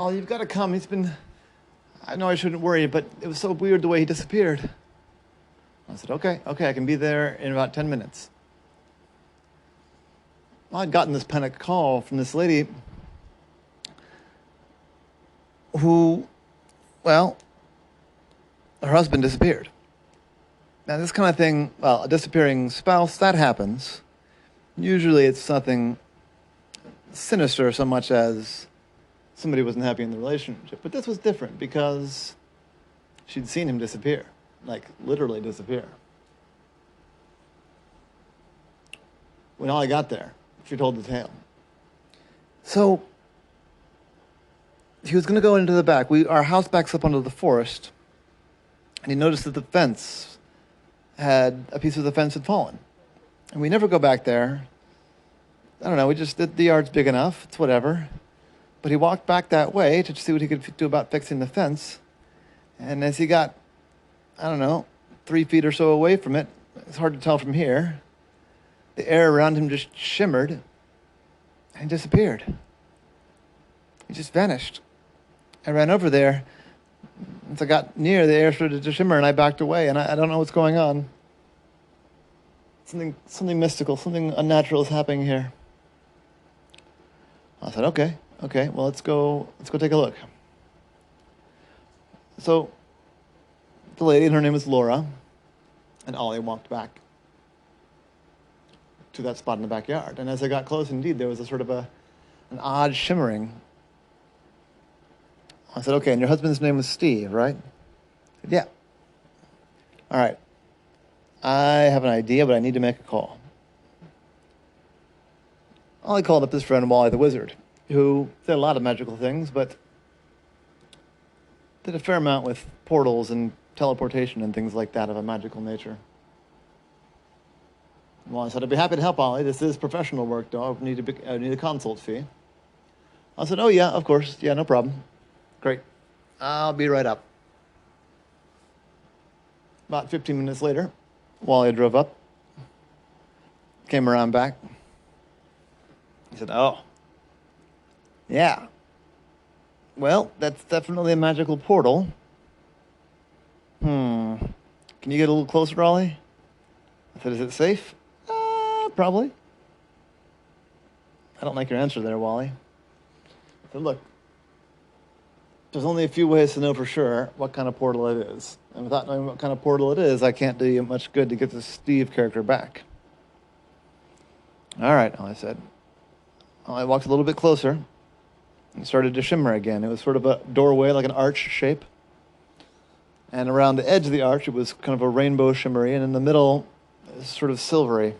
"Oh, you've got to come. I know I shouldn't worry, but it was so weird the way he disappeared." I said, okay, I can be there in about 10 minutes. Well, I'd gotten this panic call from this lady who, well, her husband disappeared. Now, this kind of thing, well, a disappearing spouse, that happens. Usually it's something sinister so much as somebody wasn't happy in the relationship. But this was different because she'd seen him disappear, like literally disappear. When Ollie got there, she told the tale. So he was going to go into the back. Our house backs up onto the forest, and he noticed that a piece of the fence had fallen. And we never go back there. I don't know, the yard's big enough, it's whatever. But he walked back that way to see what he could do about fixing the fence. And as he got, I don't know, 3 feet or so away from it, it's hard to tell from here, the air around him just shimmered and disappeared. He just vanished. I ran over there. As I got near, the air started to shimmer and I backed away, and I don't know what's going on. Something mystical, something unnatural is happening here. I said, okay, well, let's go take a look. So the lady, and her name was Laura, and Ollie walked back to that spot in the backyard. And as I got close, indeed, there was a sort of an odd shimmering. I said, okay, and your husband's name was Steve, right? He said, yeah. All right. I have an idea, but I need to make a call. Ollie called up his friend Wally the Wizard, who did a lot of magical things, but did a fair amount with portals and teleportation and things like that of a magical nature. Well, I said, I'd be happy to help, Ollie. This is professional work, though. I need a consult fee. I said, oh, yeah, of course. Yeah, no problem. Great. I'll be right up. About 15 minutes later, Wally drove up, came around back. He said, oh, yeah. Well, that's definitely a magical portal. Can you get a little closer, Ollie? I said, is it safe? Probably. I don't like your answer there, Wally. I said, look, there's only a few ways to know for sure what kind of portal it is. And without knowing what kind of portal it is, I can't do you much good to get the Steve character back. All right, Ollie said. I walked a little bit closer and started to shimmer again. It was sort of a doorway, like an arch shape. And around the edge of the arch, it was kind of a rainbow shimmery, and in the middle, it was sort of silvery.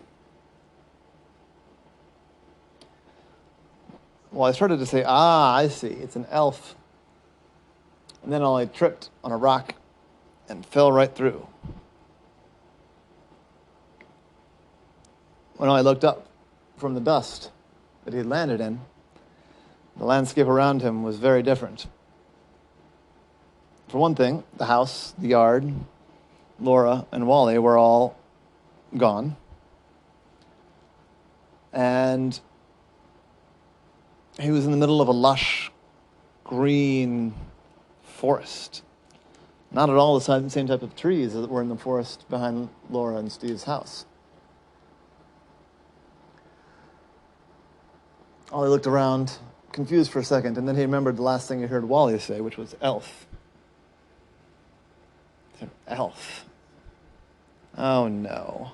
Well, I started to say, I see, it's an elf. And then Ollie tripped on a rock and fell right through. When I looked up from the dust that he had landed in, the landscape around him was very different. For one thing, the house, the yard, Laura, and Wally were all gone. And he was in the middle of a lush, green forest. Not at all the same type of trees that were in the forest behind Laura and Steve's house. Ollie looked around, confused for a second, and then he remembered the last thing he heard Wally say, which was elf. He said, elf. Oh no.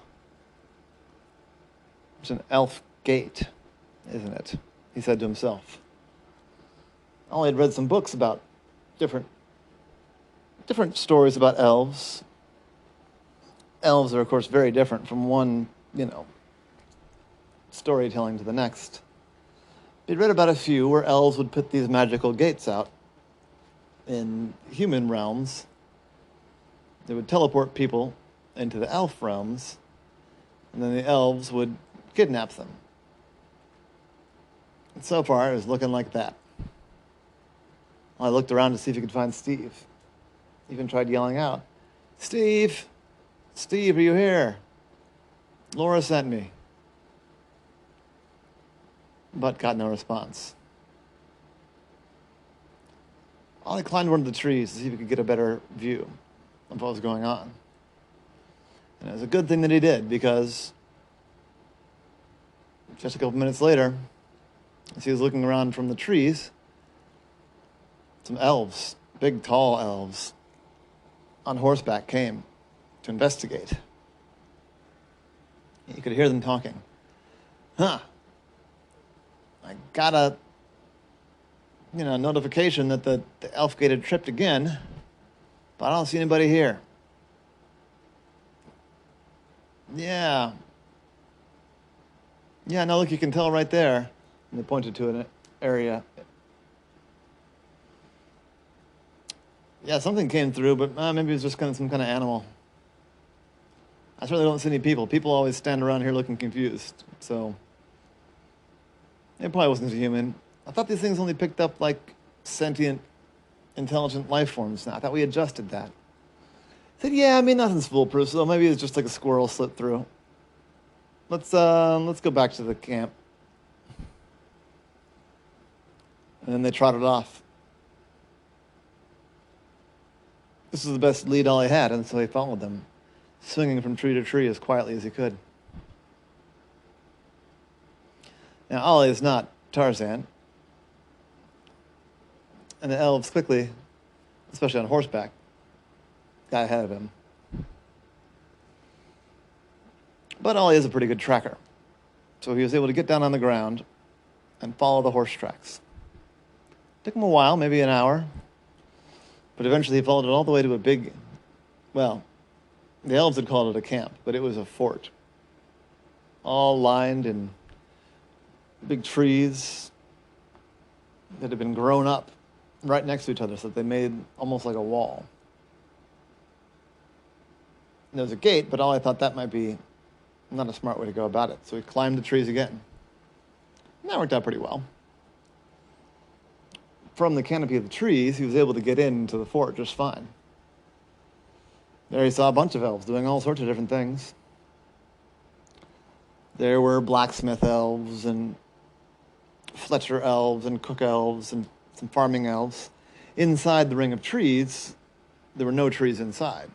It's an elf gate, isn't it? He said to himself. Ollie had read some books about different stories about elves. Elves are, of course, very different from one, storytelling to the next. He'd read about a few where elves would put these magical gates out in human realms. They would teleport people into the elf realms, and then the elves would kidnap them. And so far, it was looking like that. I looked around to see if he could find Steve. Even tried yelling out, Steve! Steve, are you here? Laura sent me. But got no response. Ollie climbed one of the trees to see if he could get a better view of what was going on. And it was a good thing that he did, because just a couple minutes later, as he was looking around from the trees, some elves, big tall elves, on horseback came to investigate. You could hear them talking. I got a notification that the elf gate had tripped again, but I don't see anybody here. Yeah, no, look, you can tell right there. And they pointed to an area. Yeah, something came through, but maybe it was just some kind of animal. I certainly don't see any people. People always stand around here looking confused, so it probably wasn't a human. I thought these things only picked up, like, sentient, intelligent life forms now. I thought we adjusted that. I said, yeah, I mean, nothing's foolproof, so maybe it's just like a squirrel slipped through. Let's go back to the camp. And then they trotted off. This was the best lead Ollie had, and so he followed them, swinging from tree to tree as quietly as he could. Now, Ollie is not Tarzan, and the elves quickly, especially on horseback, got ahead of him. But Ollie is a pretty good tracker, so he was able to get down on the ground and follow the horse tracks. Took him a while, maybe an hour, but eventually he followed it all the way to a big, well, the elves had called it a camp, but it was a fort, all lined in big trees that had been grown up right next to each other, so that they made almost like a wall. And there was a gate, but Ollie thought that might be not a smart way to go about it, so he climbed the trees again. And that worked out pretty well. From the canopy of the trees, he was able to get into the fort just fine. There he saw a bunch of elves doing all sorts of different things. There were blacksmith elves and Fletcher elves and cook elves and some farming elves. Inside the ring of trees, there were no trees inside.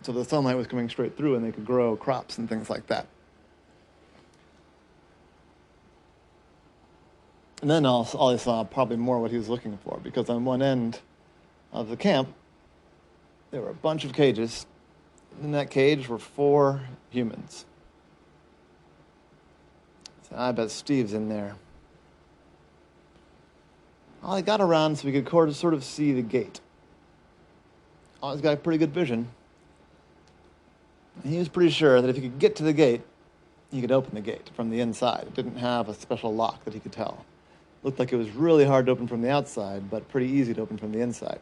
So the sunlight was coming straight through and they could grow crops and things like that. And then Ollie saw probably more what he was looking for, because on one end of the camp, there were a bunch of cages. In that cage were 4 humans. So I bet Steve's in there. Ollie got around so we could sort of see the gate. Ollie's got pretty good vision. And he was pretty sure that if he could get to the gate, he could open the gate from the inside. It didn't have a special lock that he could tell. Looked like it was really hard to open from the outside, but pretty easy to open from the inside.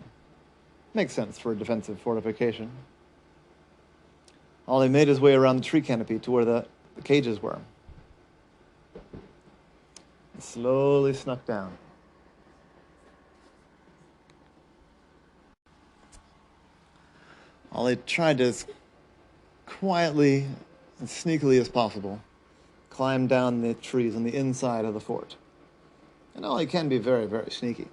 Makes sense for a defensive fortification. Ollie made his way around the tree canopy to where the cages were. He slowly snuck down. Ollie tried to, as quietly and sneakily as possible, climb down the trees on the inside of the fort. And Ollie can be very, very sneaky.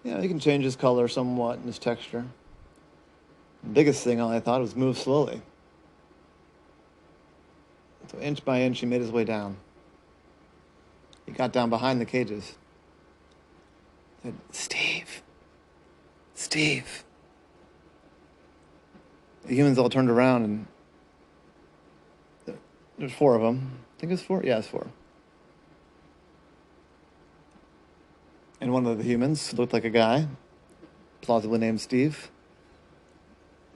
He can change his color somewhat and his texture. The biggest thing Ollie thought was move slowly. So inch by inch, he made his way down. He got down behind the cages. He said, Steve. Steve. The humans all turned around, and there's 4 of them. I think it's 4? Yeah, it's 4. And one of the humans looked like a guy, plausibly named Steve.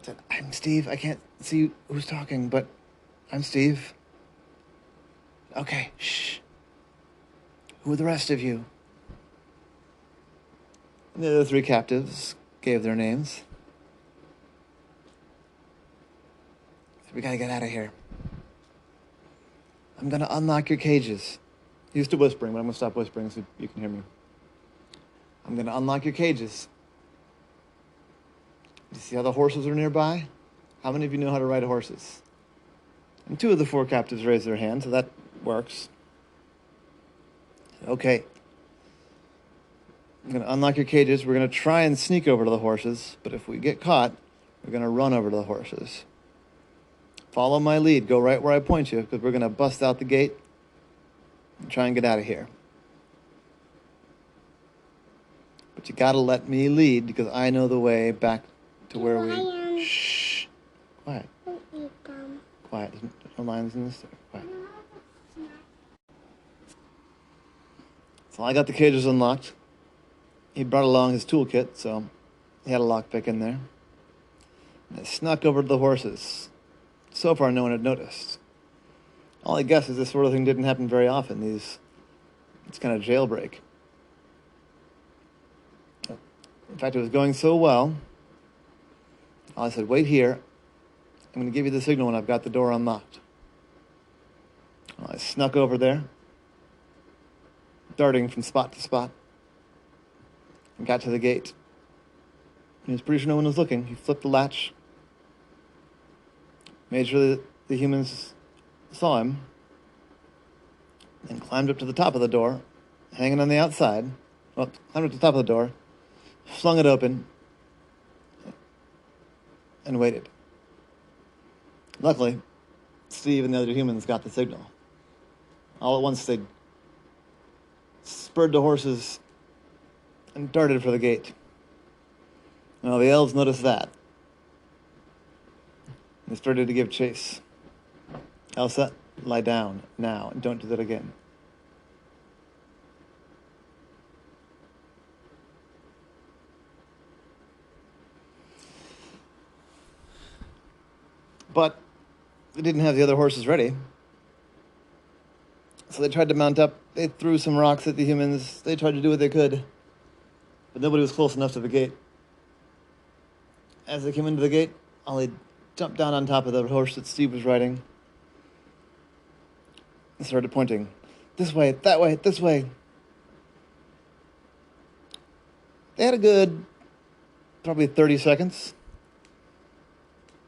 Said, I'm Steve. I can't see who's talking, but I'm Steve. Okay, shh. Who are the rest of you? And the other 3 captives gave their names. We gotta get out of here. I'm gonna unlock your cages. He used to whispering, but I'm gonna stop whispering so you can hear me. I'm gonna unlock your cages. You see how the horses are nearby? How many of you know how to ride horses? And 2 of the 4 captives raised their hands, so that works. Okay. I'm going to unlock your cages. We're going to try and sneak over to the horses, but if we get caught, we're going to run over to the horses. Follow my lead. Go right where I point you, because we're going to bust out the gate and try and get out of here. But you got to let me lead, because I know the way back to where we... Shh. Quiet. Quiet. There's no lions in this store. Quiet. So I got the cages unlocked. He brought along his toolkit, so he had a lockpick in there. And I snuck over to the horses. So far, no one had noticed. All I guess is this sort of thing didn't happen very often, this kind of jailbreak. In fact, it was going so well, I said, wait here. I'm going to give you the signal when I've got the door unlocked. Well, I snuck over there, darting from spot to spot, and got to the gate. He was pretty sure no one was looking. He flipped the latch, made sure that the humans saw him, and climbed up to the top of the door, hanging on the outside. Well, climbed up to the top of the door, flung it open, and waited. Luckily, Steve and the other humans got the signal. All at once, they spurred the horses and darted for the gate. Well, the elves noticed that. They started to give chase. Elsa, lie down now and don't do that again. But they didn't have the other horses ready. So they tried to mount up. They threw some rocks at the humans. They tried to do what they could. But nobody was close enough to the gate. As they came into the gate, Ollie jumped down on top of the horse that Steve was riding and started pointing. This way, that way, this way. They had a good, probably 30 seconds.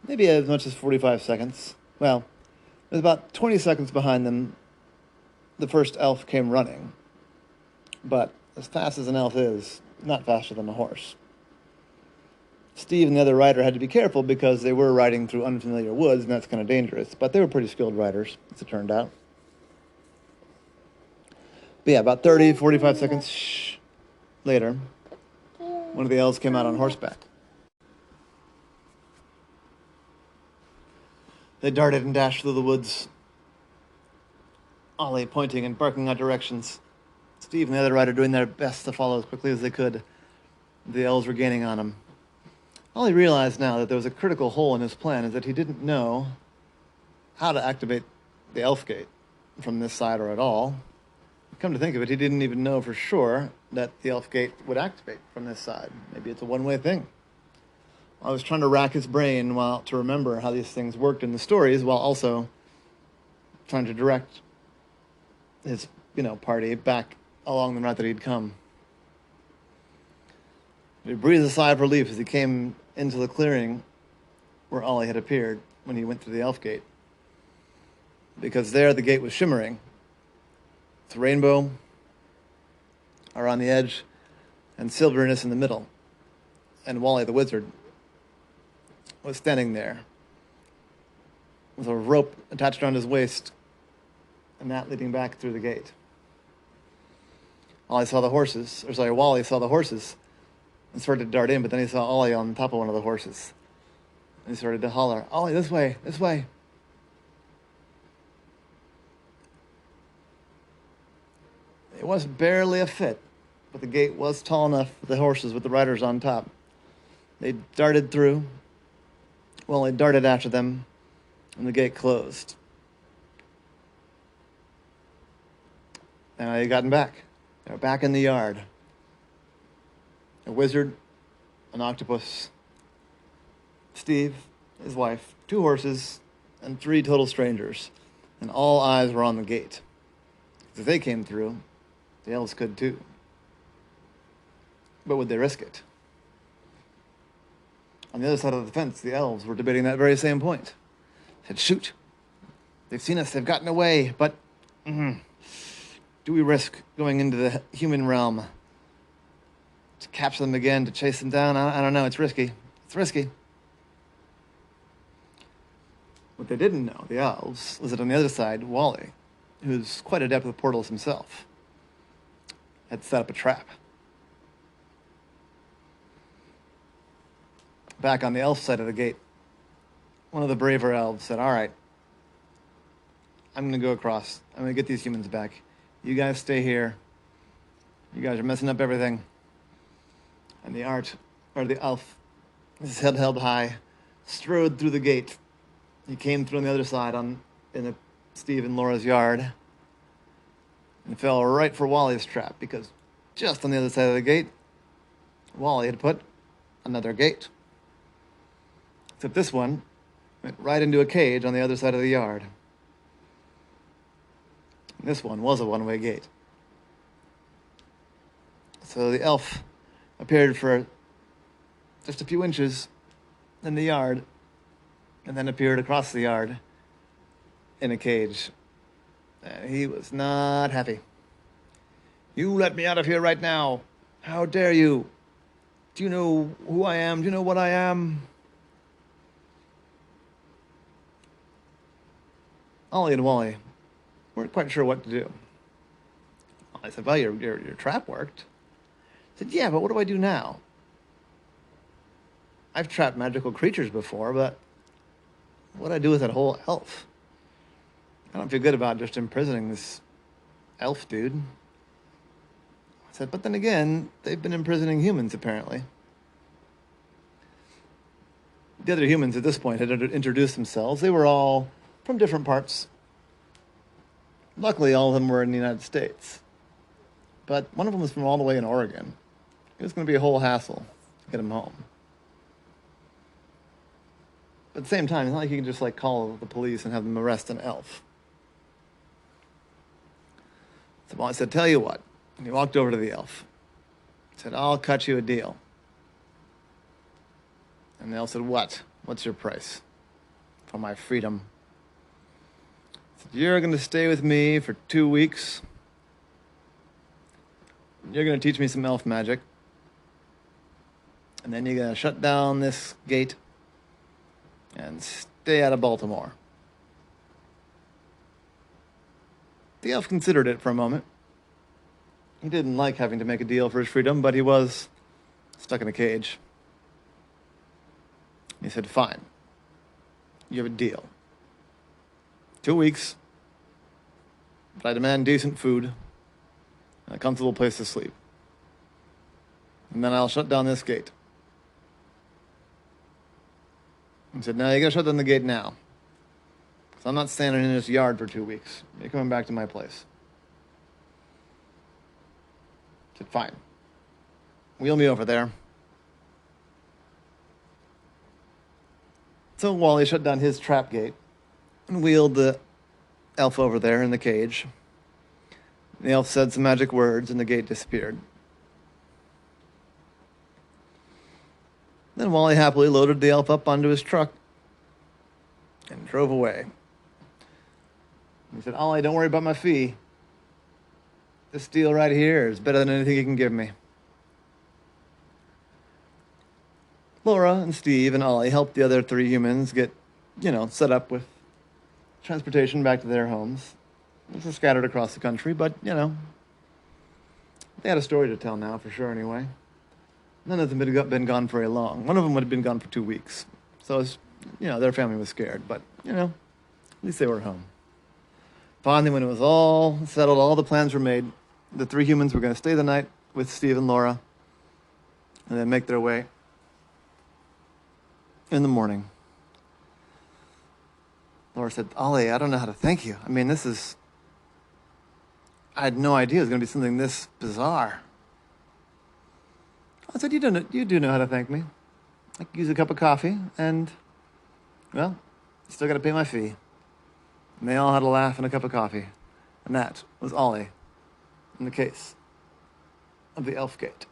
Maybe as much as 45 seconds. Well, it was about 20 seconds behind them. The first elf came running. But as fast as an elf is, not faster than a horse. Steve and the other rider had to be careful because they were riding through unfamiliar woods, and that's kind of dangerous. But they were pretty skilled riders, as it turned out. But yeah, about 30, 45 seconds later, one of the elves came out on horseback. They darted and dashed through the woods, Ollie pointing and barking out directions. Steve and the other rider doing their best to follow as quickly as they could. The elves were gaining on him. Ollie realized now that there was a critical hole in his plan, is that he didn't know how to activate the elf gate from this side or at all. Come to think of it, he didn't even know for sure that the elf gate would activate from this side. Maybe it's a one-way thing. I was trying to rack his brain to remember how these things worked in the stories, while also trying to direct his, party back along the route that he'd come. He breathed a sigh of relief as he came into the clearing where Ollie had appeared when he went through the elf gate. Because there the gate was shimmering. With rainbow around the edge and silveriness in the middle. And Wally the wizard was standing there with a rope attached around his waist and that leading back through the gate. Wally saw the horses and started to dart in, but then he saw Ollie on top of one of the horses. And he started to holler, Ollie, this way, this way. It was barely a fit, but the gate was tall enough for the horses with the riders on top. They darted through. Well, they darted after them, and the gate closed. And they had gotten back. They were back in the yard. A wizard, an octopus, Steve, his wife, 2 horses, and 3 total strangers. And all eyes were on the gate. If they came through, the elves could too. But would they risk it? On the other side of the fence, the elves were debating that very same point. They said, shoot. They've seen us, they've gotten away, but do we risk going into the human realm to capture them again, to chase them down. I don't know. It's risky. It's risky. What they didn't know, the elves, was that on the other side, Wally, who's quite adept with portals himself, had set up a trap. Back on the elf side of the gate, one of the braver elves said, all right, I'm going to go across. I'm going to get these humans back. You guys stay here. You guys are messing up everything. And the elf, his head held high, strode through the gate. He came through on the other side in Steve and Laura's yard and fell right for Wally's trap, because just on the other side of the gate, Wally had put another gate. Except this one went right into a cage on the other side of the yard. And this one was a one-way gate. So the elf appeared for just a few inches in the yard, and then appeared across the yard in a cage. He was not happy. You let me out of here right now. How dare you? Do you know who I am? Do you know what I am? Ollie and Wally weren't quite sure what to do. I said, well, your trap worked. I said, yeah, but what do I do now? I've trapped magical creatures before, but what do I do with that whole elf? I don't feel good about just imprisoning this elf dude. I said, but then again, they've been imprisoning humans, apparently. The other humans at this point had introduced themselves. They were all from different parts. Luckily, all of them were in the United States. But one of them was from all the way in Oregon. It was going to be a whole hassle to get him home. But at the same time, it's not like you can just call the police and have them arrest an elf. So I said, tell you what. And he walked over to the elf. He said, I'll cut you a deal. And the elf said, what? What's your price? For my freedom. He said, you're going to stay with me for 2 weeks. You're going to teach me some elf magic. And then you're going to shut down this gate and stay out of Baltimore. The elf considered it for a moment. He didn't like having to make a deal for his freedom, but he was stuck in a cage. He said, fine. You have a deal. 2 weeks, but I demand decent food and a comfortable place to sleep. And then I'll shut down this gate. He said, no, you gotta shut down the gate now. Because I'm not standing in this yard for 2 weeks. You're coming back to my place. I said, fine. Wheel me over there. So Wally shut down his trap gate and wheeled the elf over there in the cage. The elf said some magic words and the gate disappeared. Then Wally happily loaded the elf up onto his truck and drove away. He said, Ollie, don't worry about my fee. This deal right here is better than anything you can give me. Laura and Steve and Ollie helped the other 3 humans get, set up with transportation back to their homes. They were scattered across the country, but, they had a story to tell now, for sure, anyway. None of them had been gone very long. One of them had been gone for 2 weeks. So, their family was scared, but, at least they were home. Finally, when it was all settled, all the plans were made, the 3 humans were going to stay the night with Steve and Laura and then make their way in the morning. Laura said, Ollie, I don't know how to thank you. I mean, I had no idea it was going to be something this bizarre. I said, you do know how to thank me. I could use a cup of coffee, and, well, you still got to pay my fee. And they all had a laugh and a cup of coffee. And that was Ollie in the case of the Elf Gate.